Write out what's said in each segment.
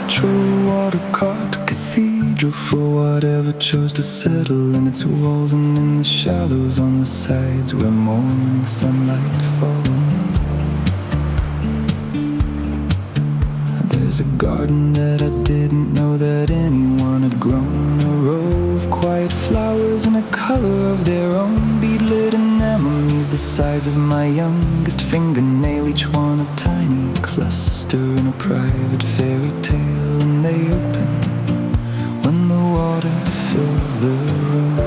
patrol water cart, cathedral for whatever chose to settle in its walls, and in the shallows on the sides where morning sunlight falls. There's a garden that I didn't know that anyone had grown, a row of quiet flowers in a color of their own, bead-lit anemones the size of my youngest fingernail, each one a tiny cluster in a private fairy tale. And they open when the water fills the room,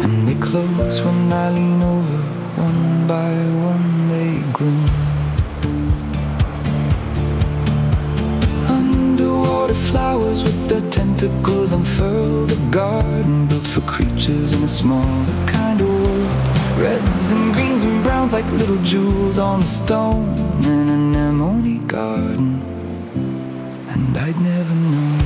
and they close when I lean over. One by one they groom. Flowers with their tentacles unfurl, the garden built for creatures in a smaller kind of world. Reds and greens and browns like little jewels on the stone, an anemone garden, and I'd never known.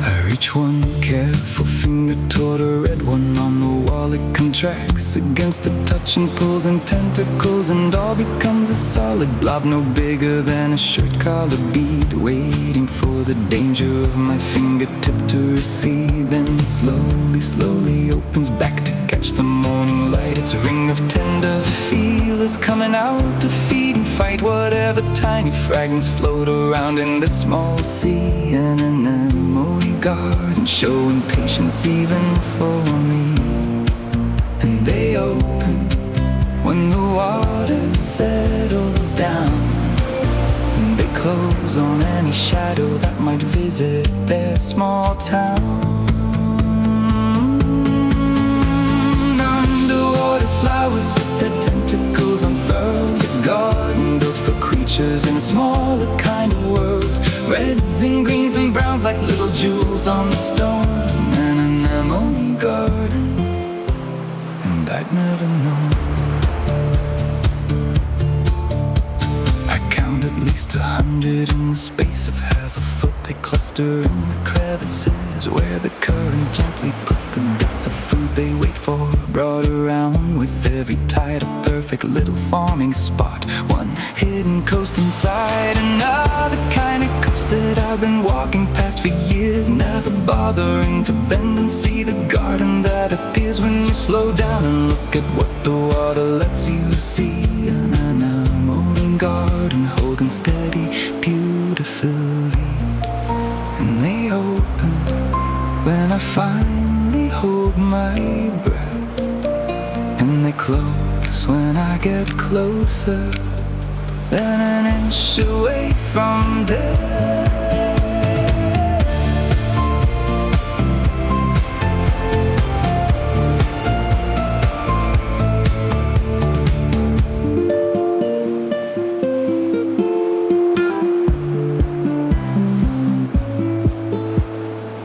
I reach one careful finger toward a red one on the wall. It contracts against the touch and pulls and tentacles, and all becomes a solid blob no bigger than a shirt collar bead, waiting for the danger of my fingertip to recede. Then slowly, slowly opens back to catch the morning light. Its ring of tender feelers coming out to feed and fight whatever tiny fragments float around in the small sea. An anemone garden showing patience even for me. And they open when the water settles down, and they close on any shadow that might visit their small town. Underwater flowers with their tentacles unfurl, the garden built for creatures in a smaller kind of world. Reds and greens and browns like little jewels on the stone, an anemone garden, and I'd never known. I count at least 100 in the space of half a foot. They cluster in the crevices where the current gently put the bits of food they wait for, brought around with every tide, a perfect little farming spot. One hidden coast inside another kind of coast that I've been walking past for years, never bothering to bend and see the garden that appears when you slow down and look at what the water lets you see. An anemone garden holding steady beautifully, and they open when I finally hold my breath, and they close when I get closer than an inch away from death.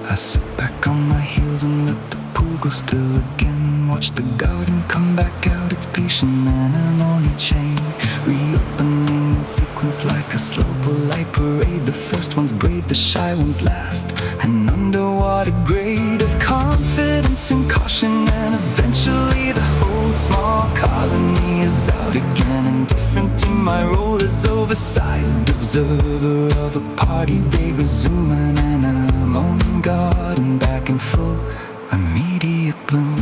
I sit back on my heels and let the pool go still again. Watch the garden come back out, its patient anemone chain reopening in sequence like a slow polite parade. The first one's brave, the shy one's last. An underwater grade of confidence and caution, and eventually the whole small colony is out again. Indifferent to my role as oversized observer of a party, they resume an anemone garden back in full immediate bloom.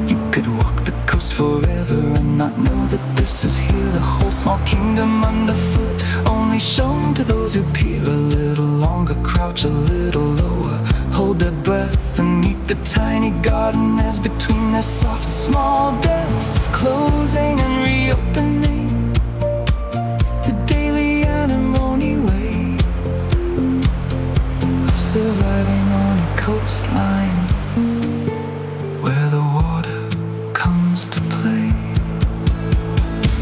You could walk the coast forever and not know that this is here, the whole small kingdom underfoot, only shown to those who peer a little longer, crouch a little lower, hold their breath and meet the tiny gardeners between their soft small deaths of closing and reopening. The daily anemone way of surviving on a coastline where the water comes to play.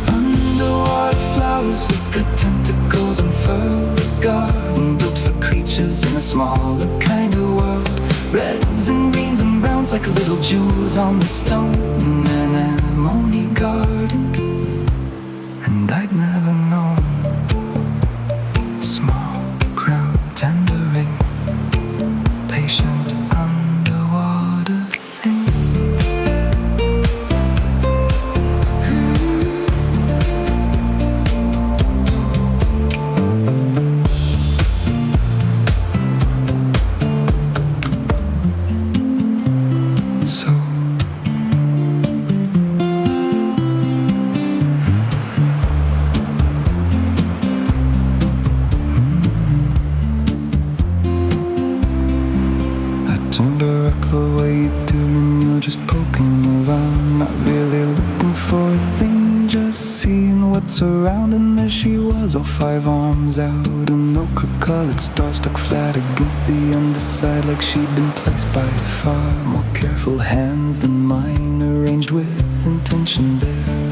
Underwater flowers with the tentacles unfurl, the garden built for creatures in a smaller kind of world. Reds and greens and browns like little jewels on the stone, an anemone garden, and I'd never known. Small, ground, tendering, patient underwater thing. what's around, and there she was, all 5 arms out, an ochre-colored star stuck flat against the underside, like she'd been placed by far more careful hands than mine, arranged with intention there.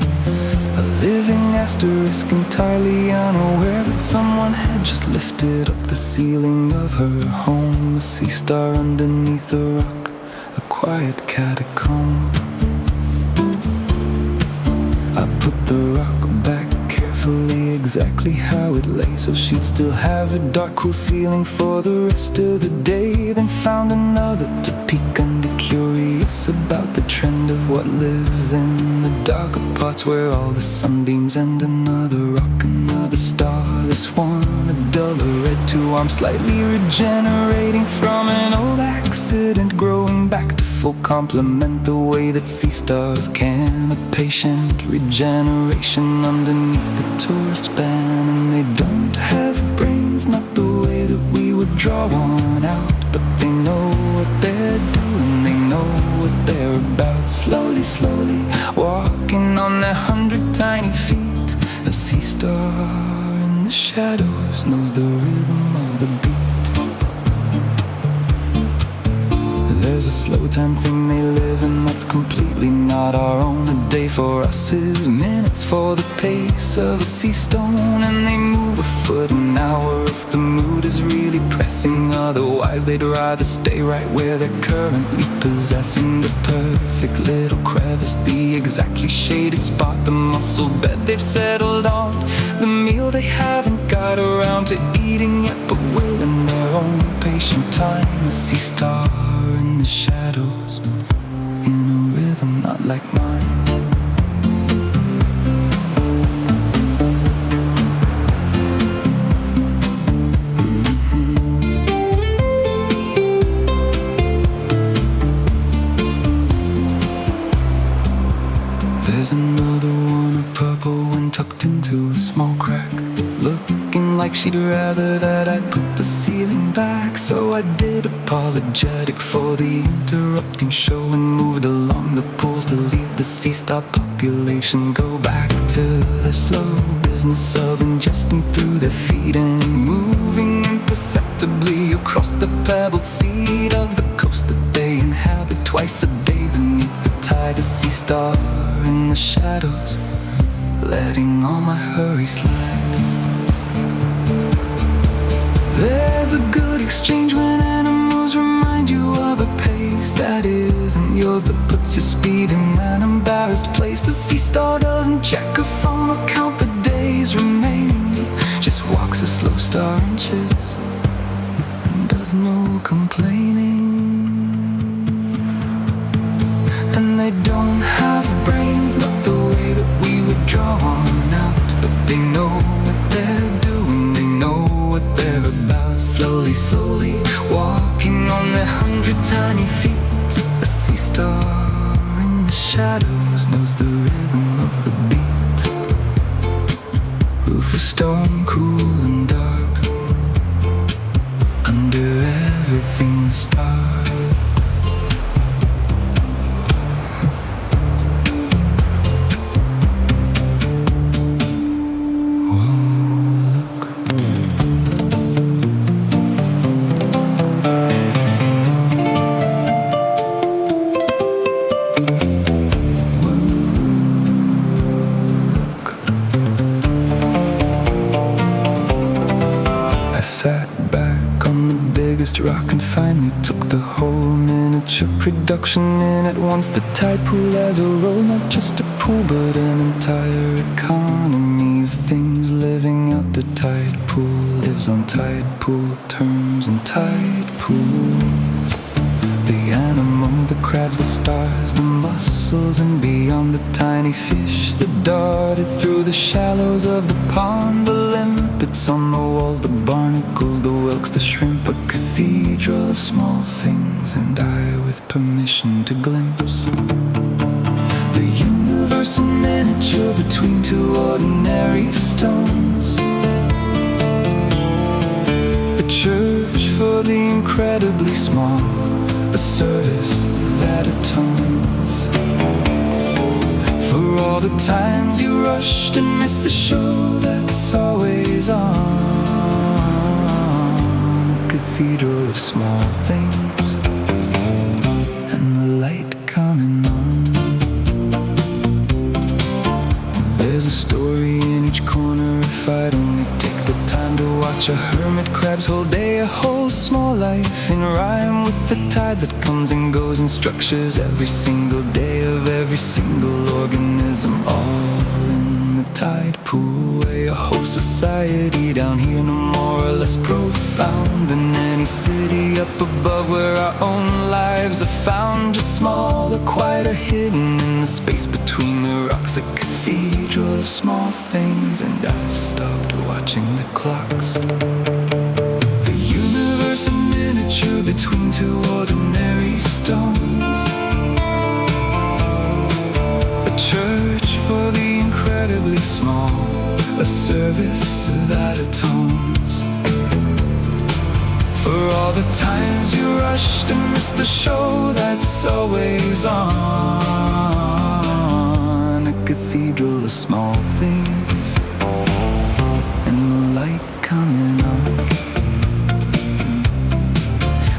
A living asterisk, entirely unaware that someone had just lifted up the ceiling of her home. A sea star underneath a rock, a quiet catacomb. I put the rock back carefully, exactly how it lay, so she'd still have a dark, cool ceiling for the rest of the day. Then found another to peek under, curious about the trend of what lives in the darker parts where all the sunbeams end. Another rock, another star, this one a duller red, 2 arms slightly regenerating from an old accident, growing back to full complement the way that sea stars can. A patient regeneration underneath the tourist ban. And they don't have brains, not the way that we would draw one out, but they know what they're doing, they know what they're about. Slowly, slowly, walking on their 100 tiny feet. A sea star in the shadows knows the rhythm of the beat. There's a slow time thing they live in that's completely not our own. A day for us is minutes for the pace of a sea stone, and they move a foot an hour if the mood is really pressing. Otherwise they'd rather stay right where they're currently possessing. The perfect little crevice, the exactly shaded spot, the muscle bed they've settled on, the meal they haven't got around to eating yet, but will in their own patient time. A sea star in the shadows, in a rhythm not like mine. There's another one, a purple one tucked into a small crack, looking like she'd rather that I put the ceiling back. So I did, apologetic for the interrupting show, and moved along the pools to leave the sea star population go back to the slow business of ingesting through their feet and moving imperceptibly across the pebbled seed of the coast that they inhabit twice a day beneath the tide. A sea star in the shadows, letting all my hurry slide. There's a good exchange when animals remind you of a pace that isn't yours, that puts your speed in an embarrassed place. The sea star doesn't check her phone or count the days remaining, just walks a slow star inches and does no complaining. And they don't have brains, not the way that we would draw one out, but they know what they're doing, they know what they're about. Slowly, slowly, walking on their 100 tiny feet. A sea star in the shadows knows the rhythm of the beat. Roof of stone, cool and dark, under everything the stars. I sat back on the biggest rock and finally took the whole miniature production in at once. The tide pool as a role, not just a pool but an entire economy of things living out. The tide pool lives on tide pool terms and tide pool wings. The anemones, the crabs, the stars, the mussels, and beyond the tiny fish that darted through the shallows of the pond. The limpets on the walls, the barnacles, the whelks, the shrimp, a cathedral of small things, and I with permission to glimpse the universe in miniature between 2 ordinary stones. A church for the incredibly small, a service that atones for all all the times you rushed and missed the show that's always on. A cathedral of small things, and the light coming on. There's a story in each corner if I'd only take the time to watch a hermit crab's whole day, a whole small life in rhyme with the tide that comes and goes and structures every single day of every single organism, all in the tide pool way. A whole society down here, no more or less profound than any city up above where our own lives are found. Just smaller, quieter, hidden in the space between the rocks. A cathedral of small things, and I've stopped watching the clocks. The universe a miniature between two ordinary stones. A church for the incredibly small, a service that atones for all the times you rushed and missed the show that's always on. A cathedral of small things, and the light coming on.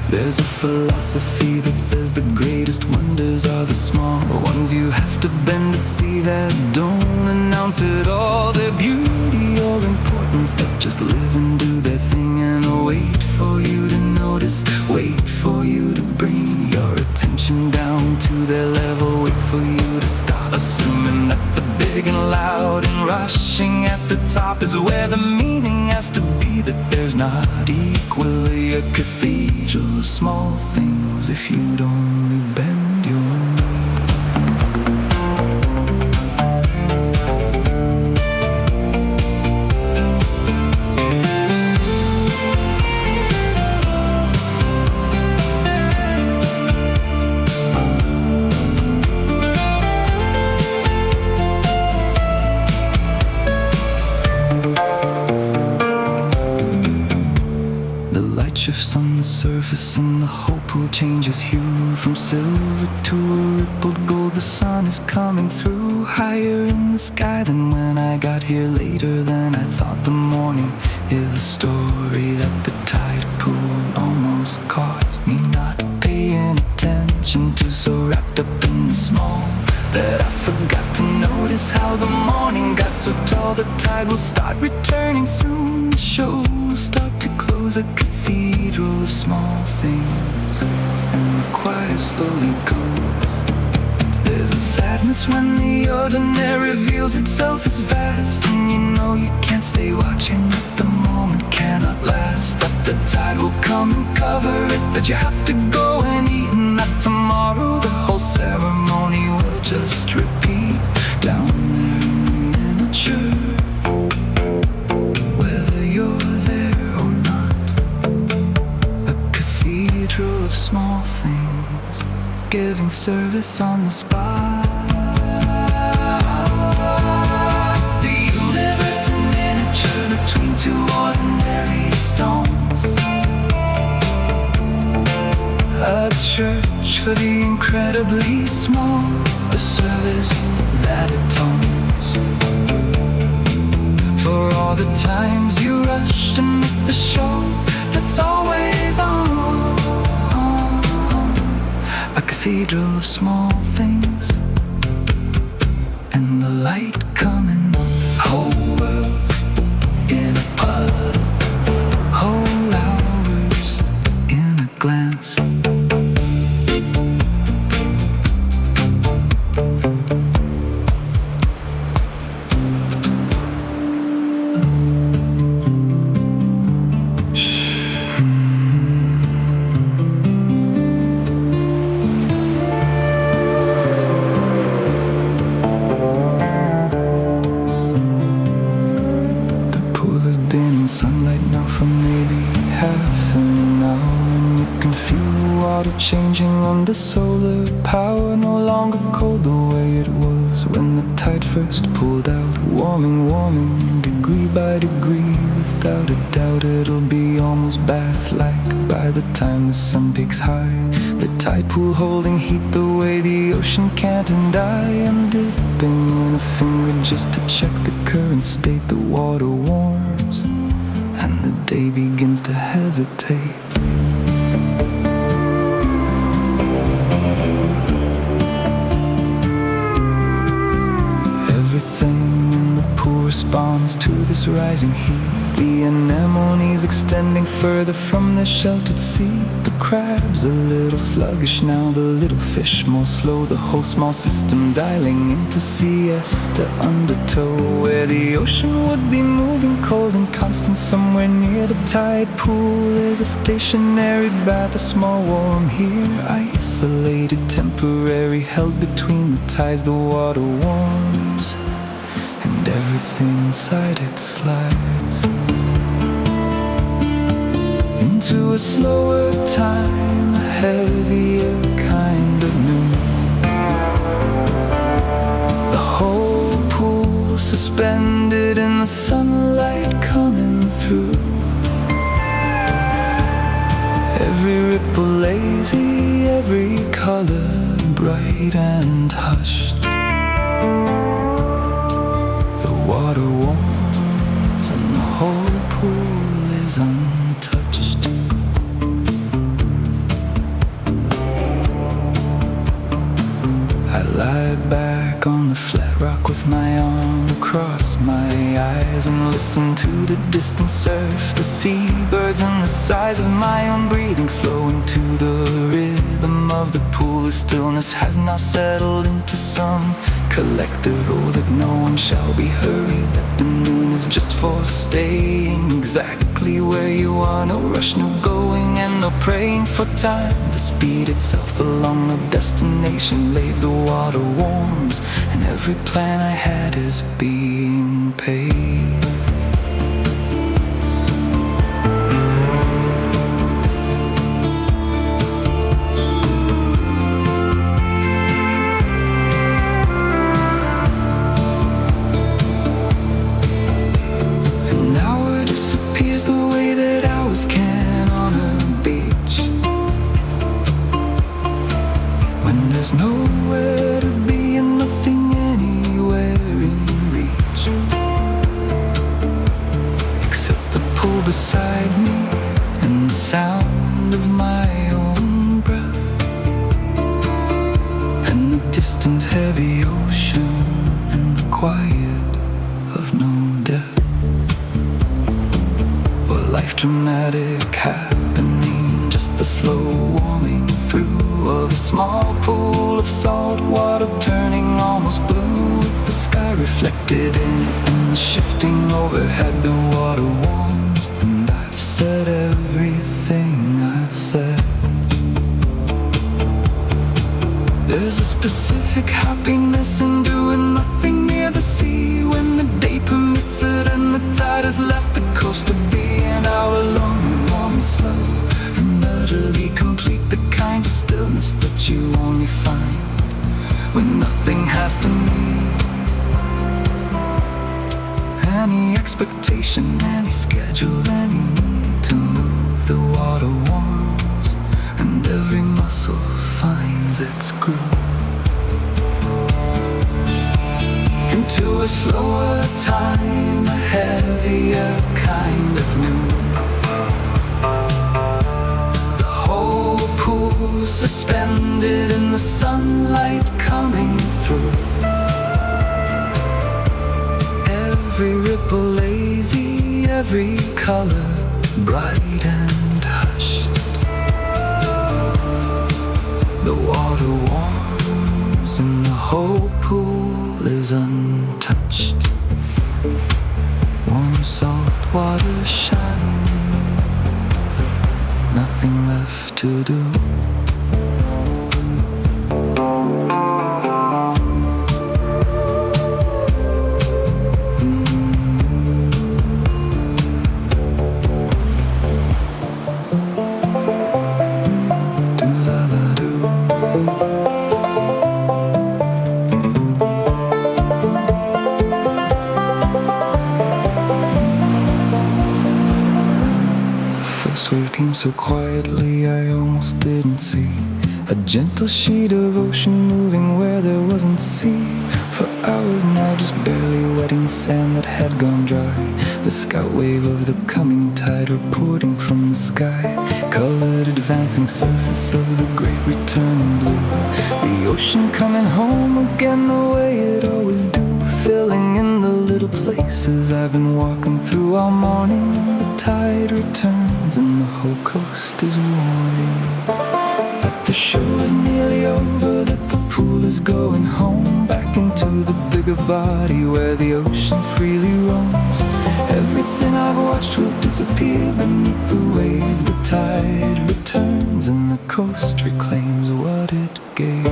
There's a philosophy that says the greatest wonders are the small ones you have to bend to see, that don't announce it all, their beauty or importance, that just live and do their thing and wait for you to notice, wait for you to bring your attention down to their level, wait for you to stop assuming that the big and loud and rushing at the top is where the meaning has to be, that there's not equally a cathedral of small things if you'd only bend your knee. Shifts on the surface and the whole pool changes hue from silver to a rippled gold. The sun is coming through, higher in the sky than when I got here, later than I thought. The morning is a story that the tide pool almost caught me not paying attention to, so wrapped up in the small that I forgot to notice how the morning got so tall. The tide will start returning soon, the show will start to close. A cathedral of small things, and the choir slowly goes. There's a sadness when the ordinary reveals itself as vast, and you know you can't stay watching, that the moment cannot last, that the tide will come and cover it, that you have to go and eat, and that tomorrow the whole ceremony will just repeat down there in the miniature, whether you're there or not. A cathedral of small things, giving service on the spot. The universe in miniature between two ordinary stones. A church for the incredibly small, a service that atones for all the times you rushed and missed the show that's always on. A cathedral of small things, and the light coming on. Whole worlds in a puddle, whole hours in a glance. Sunlight now for maybe half an hour, and you can feel the water changing under solar power. No longer cold the way it was when the tide first pulled out. Warming, warming, degree by degree. Without a doubt it'll be almost bath-like by the time the sun peaks high. The tide pool holding heat the way the ocean can't. And I am dipping in a finger just to check the current state. The water warms and the day begins to hesitate. Everything in the pool responds to this rising heat. The anemones extending further from their sheltered seat. The crabs a little sluggish now, the little fish more slow. The whole small system dialing into siesta undertow, where the ocean would be moving cold and constant. Somewhere near the tide pool is a stationary bath, a small warm here, isolated, temporary, held between the tides. The water warms and everything inside it slides into a slower time, a heavier kind of noon. The whole pool suspended in the sunlight coming through. Every ripple lazy, every color bright and hushed. The water warms and the whole pool is untouched. I lie back on the flat rock with my arm across my eyes and listen to the distant surf, the seabirds and the sighs of my own breathing, slowing to the rhythm of the pool. The stillness has now settled into some collective rule that no one shall be hurried, that the noon is just for staying exactly where you are. No rush, no going, and no praying for time to speed itself along. No destination laid, the water warms and every plan I had is being paid. The way that hours can on a beach, when there's nowhere to be and nothing anywhere in reach, except the pool beside me and the sound of my own breath, and the distant heavy ocean and the quiet of no death. Life dramatic happening, just the slow warming through of a small pool of salt water, turning almost blue with the sky reflected in it. And the shifting overhead, the water warms and I've said everything I've said. There's a specific happiness in doing nothing near the sea, when the day permits it and the tide has left the coast to be an hour long and warm and slow and utterly complete. The kind of stillness that you only find when nothing has to meet any expectation, any schedule, any need to move. The water warms and every muscle finds its groove into a slower time, a heavier kind of noon. The whole pool suspended in the sunlight coming through. Every ripple lazy, every color bright and hushed. The water warms and the whole pool is untouched. Warm salt water shining, nothing left to do. Wave came so quietly I almost didn't see. A gentle sheet of ocean moving where there wasn't sea. For hours now just barely wetting sand that had gone dry. The scout wave of the coming tide reporting from the sky. Colored advancing surface of the great returning blue. The ocean coming home again the way it always do. Filling in the little places I've been walking through all morning. The tide returns and the whole coast is warning that the show is nearly over, that the pool is going home, back into the bigger body where the ocean freely roams. Everything I've watched will disappear beneath the wave. The tide returns and the coast reclaims what it gave.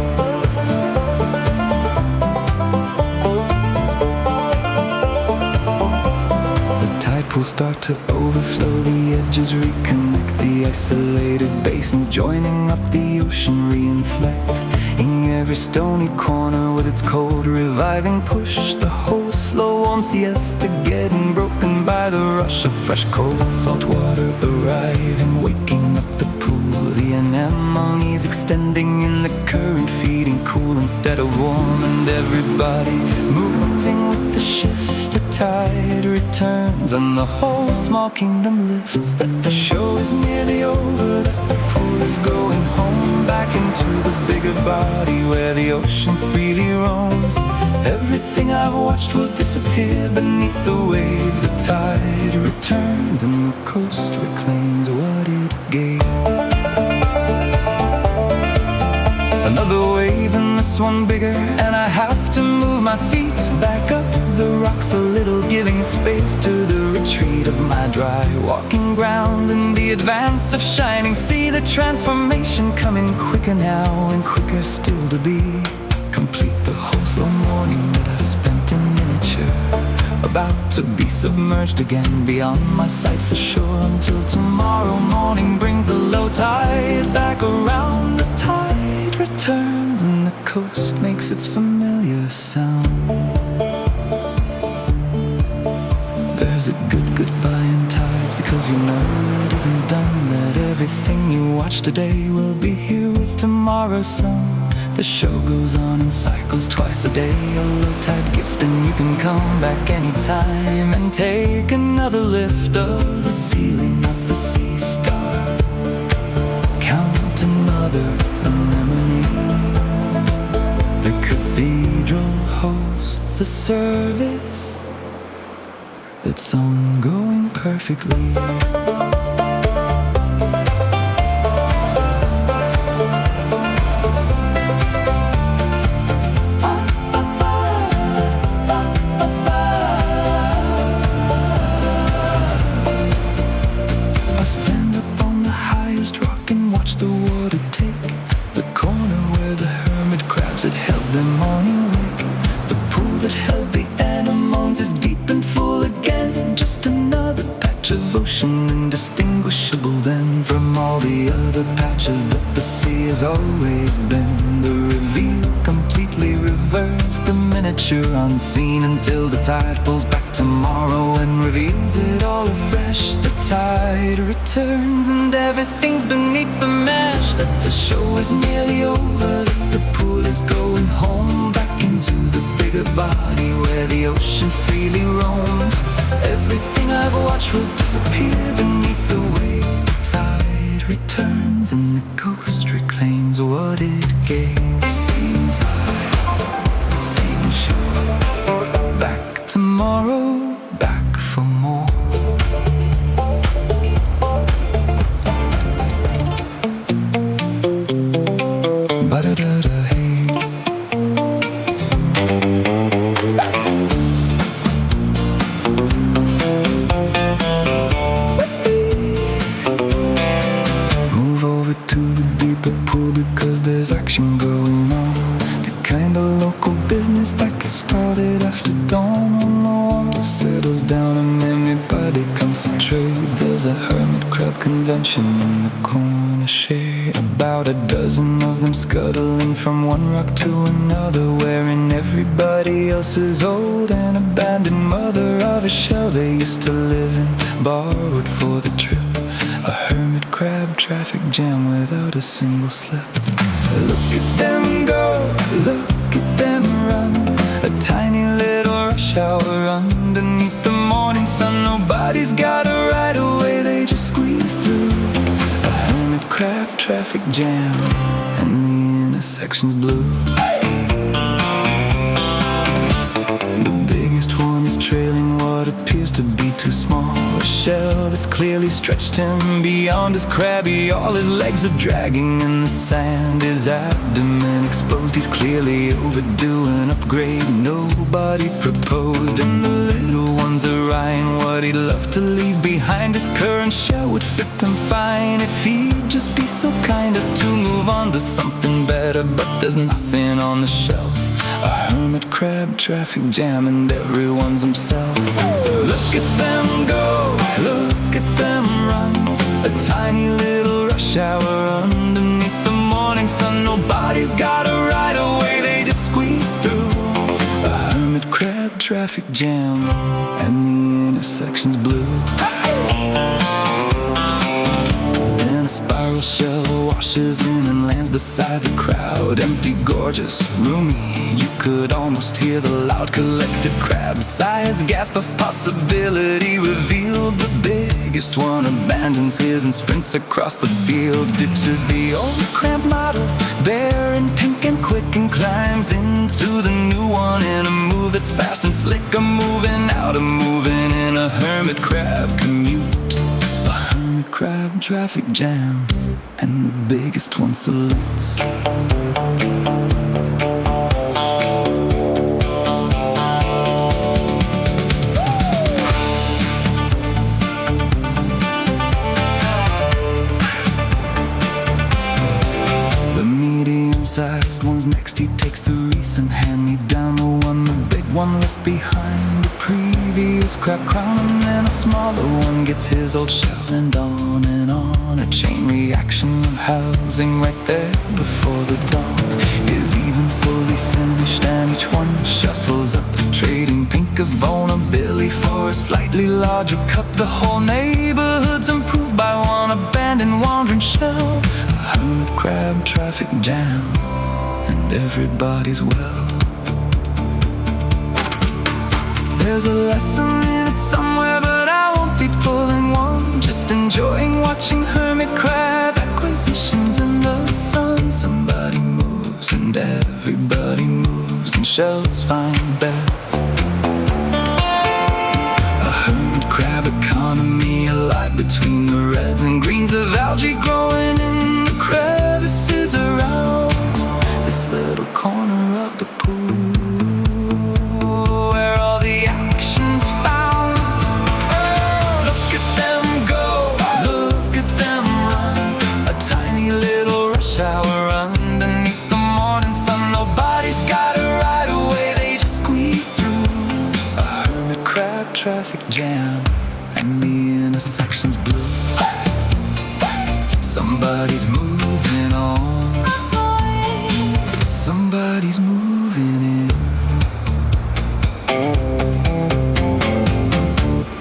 Pools start to overflow, the edges reconnect, the isolated basins joining up, the ocean re-inflecting every stony corner with its cold reviving push. The whole slow warm siesta getting broken by the rush of fresh cold salt water arriving, waking up the pool. The anemones extending in the current, feeding cool instead of warm, and everybody moving with the shift. The tide returns and the whole small kingdom lifts, that the show is nearly over, that the pool is going home, back into the bigger body where the ocean freely roams. Everything I've watched will disappear beneath the wave. The tide returns and the coast reclaims what it gave. Another wave and this one bigger, and I have to move my feet back up the rocks a little, giving space to the retreat of my dry walking ground. In the advance of shining, see the transformation coming quicker now, and quicker still to be complete. The whole slow morning that I spent in miniature, about to be submerged again beyond my sight for sure, until tomorrow morning brings the low tide back around. The tide returns and the coast makes its familiar sound. There's a good goodbye in tides, because you know it isn't done, that everything you watch today will be here with tomorrow's sun. The show goes on in cycles twice a day, a low tide gift, and you can come back anytime and take another lift of the ceiling of the sea star. Count another anemone. The cathedral hosts a service that's ongoing perfectly. I stand up on the highest rock and watch the water take the corner where the hermit crabs had held their morning wake. The pool that held the anemones is deep and full again, just another patch of ocean, indistinguishable then from all the other patches that the sea has always been. The reveal completely reversed, the miniature unseen, until the tide pulls back tomorrow and reveals it all afresh. The tide returns and everything's beneath the mesh, that the show is nearly over, that the pool is going home, back into the bigger body where the ocean freely roams. Everything I've watched will disappear beneath the wave. The tide returns and the coast reclaims what it gave. Same tide, same shore, back tomorrow, back for more. Ba-da-da-da, hey. Move over to the deeper pool, because there's action going on. The kind of local business that gets started after dawn. When the water settles down and everybody comes to trade, there's a hermit crab convention in the corner shade. About a dozen of them scuttling from one rock to another, wearing everybody else's old and abandoned mother of a shell they used to live in, borrowed for the trip. A hermit crab traffic jam without a single slip. Look at them go, look at them run. A tiny little rush hour underneath the morning sun. Nobody's got a right away, they just squeeze through. A hermit crab traffic jam, and the intersection's blue. The biggest one is trailing what appears to be too small. A shell that's clearly stretched him beyond his crabby. All his legs are dragging in the sand, his abdomen exposed. He's clearly overdue an upgrade nobody proposed. And the little ones are eyeing what he'd love to leave behind. His current shell would fit them fine if he'd just be so kind as to move on to something better. But there's nothing on the shelf. A hermit crab traffic jam, and everyone's himself. Look at them go, look at them run. A tiny little rush hour underneath the morning sun. Nobody's got a right away, they just squeeze through. A hermit crab traffic jam, and the intersection's blue. Then a spiral shell washes in and lands beside the crowd. Empty, gorgeous, roomy. You could almost hear the loud collective crab sighs. Gasp of possibility revealed. The biggest one abandons his and sprints across the field. Ditches the old cramped model, bare and pink and quick, and climbs into the new one in a move that's fast and slick. A moving out, a moving in, a hermit crab commute. A hermit crab traffic jam, and the biggest one salutes. Sized one's next, he takes the recent hand-me-down, the one, the big one left behind the previous crab crown. And then a smaller one gets his old shell, and on. A chain reaction of housing right there before the dawn is even fully finished, and each one shuffles up, trading pink of vulnerability for a slightly larger cup. The whole neighborhood's improved by one abandoned wandering shell. A hermit crab traffic jam, and everybody's well. There's a lesson in it somewhere, but I won't be pulling one. Just enjoying watching hermit crab acquisitions in the sun. Somebody moves and everybody moves, and shells find beds. A hermit crab economy alive between the reds and greens of algae growing in the crevices around this little corner of the pool, where all the action's found. Look at them go, look at them run. A tiny little rush hour underneath the morning sun. Nobody's got a right away, they just squeeze through. A hermit crab traffic jam, and the intersection's blue. Somebody's moving on, somebody's moving in.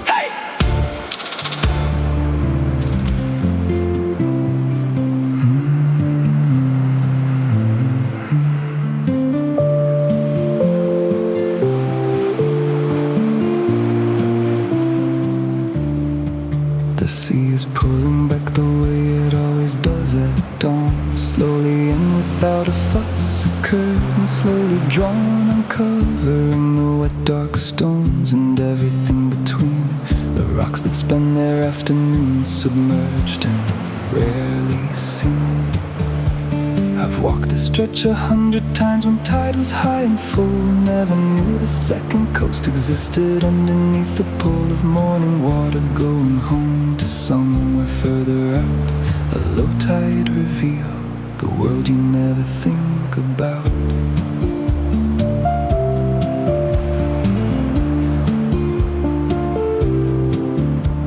Hey! The sea is pulling back the way it always does at dawn. Slowly and without a fuss, a curtain slowly drawn, uncovering the wet dark stones and everything between. The rocks that spend their afternoons submerged and rarely seen. I've walked this stretch 100 times when tide was high and full. Never knew the second coast existed underneath the pull of morning water going home to somewhere further out. A low tide reveal the world you never think about.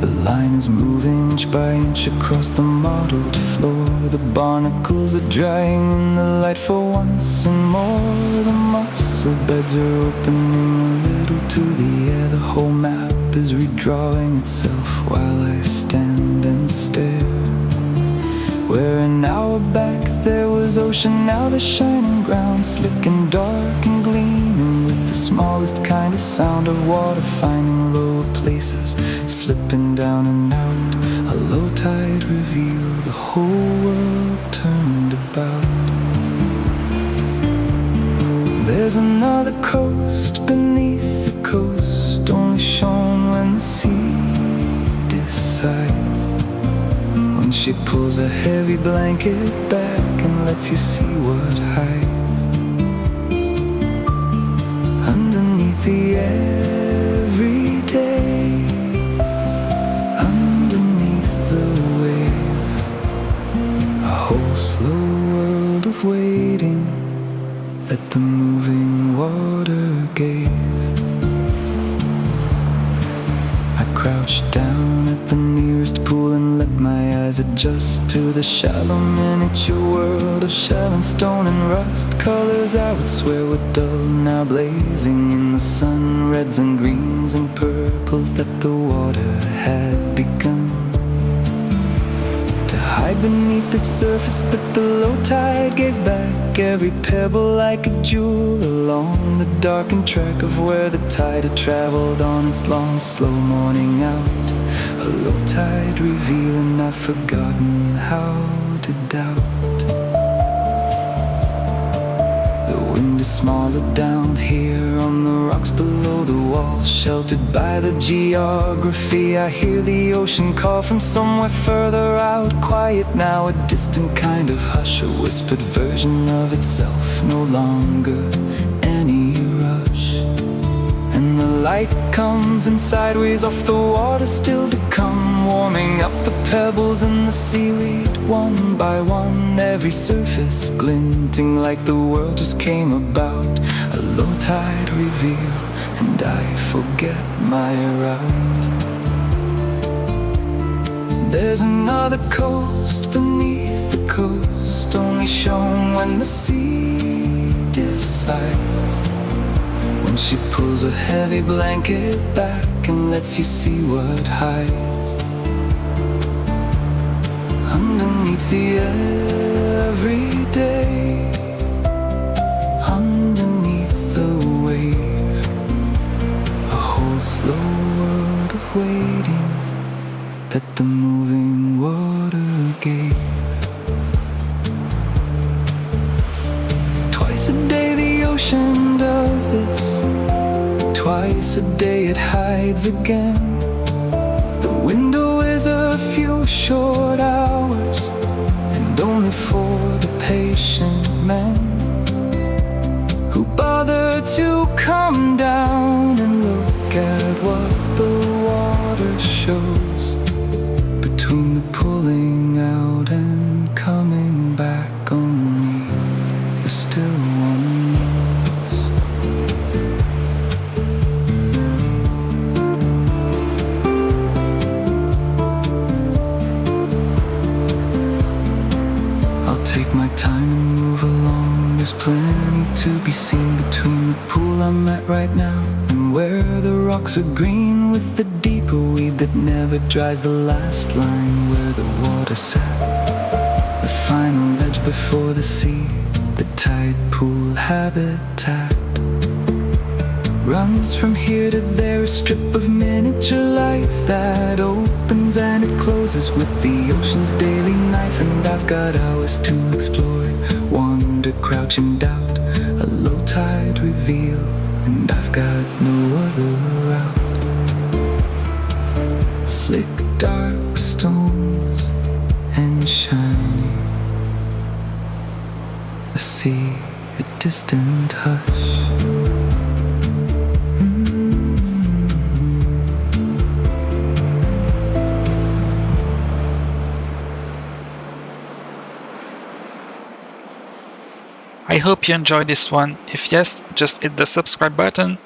The line is moving inch by inch across the mottled floor. The barnacles are drying in the light for once and more. The mussel beds are opening a little to the air. The whole map is redrawing itself while I stand and stare. Where an hour back there was ocean, now the shining ground, slick and dark and gleaming with the smallest kind of sound of water finding lower places, slipping down and out. A low tide reveal, the whole world turned about. There's another coast beneath the coast, only shown when the sea decides. When she pulls a heavy blanket back and lets you see what hides underneath the everyday, underneath the wave. A whole slow world of waiting that the moving water gave. I crouched down at the nearest pool and let my eyes adjust to the shallow miniature world of shell and stone and rust. Colors I would swear were dull, now blazing in the sun, reds and greens and purples that the water had begun to hide beneath its surface, that the low tide gave back every pebble like a jewel along the darkened track of where the tide had traveled on its long, slow morning out. A low tide revealing I've forgotten how to doubt. The wind is smaller down here on the rocks below the wall, sheltered by the geography. I hear the ocean call from somewhere further out, quiet now, a distant kind of hush, a whispered version of itself, no longer any rush. And the light comes in sideways off the water still to come, warming up the pebbles and the seaweed one by one, every surface glinting like the world just came about. A low tide reveal and I forget my route. There's another coast beneath the coast, only shown when the sea decides. When she pulls a heavy blanket back and lets you see what hides underneath the everyday, underneath the wave. A whole slow world of waiting that the moving water gave. Twice a day the ocean does this, twice a day it hides again. The window is a few short hours, and only for the patient men who bother to come down and look at what the water shows between the pulling out and coming back. Only the still one knows. I'll take my time and move along. There's plenty to be seen between the pool I'm at right now and where the rocks are green with the deeper weed that never dries, the last line where the water sat, the final ledge before the sea, the tide pool habitat. Runs from here to there, a strip of miniature life that opens and it closes with the ocean's daily knife. And I've got hours to explore, wander, crouch and doubt, a low tide reveal, and I've got no other route. Slick dark stones and shiny, the sea, a distant hush. I hope you enjoyed this one. If yes, just hit the subscribe button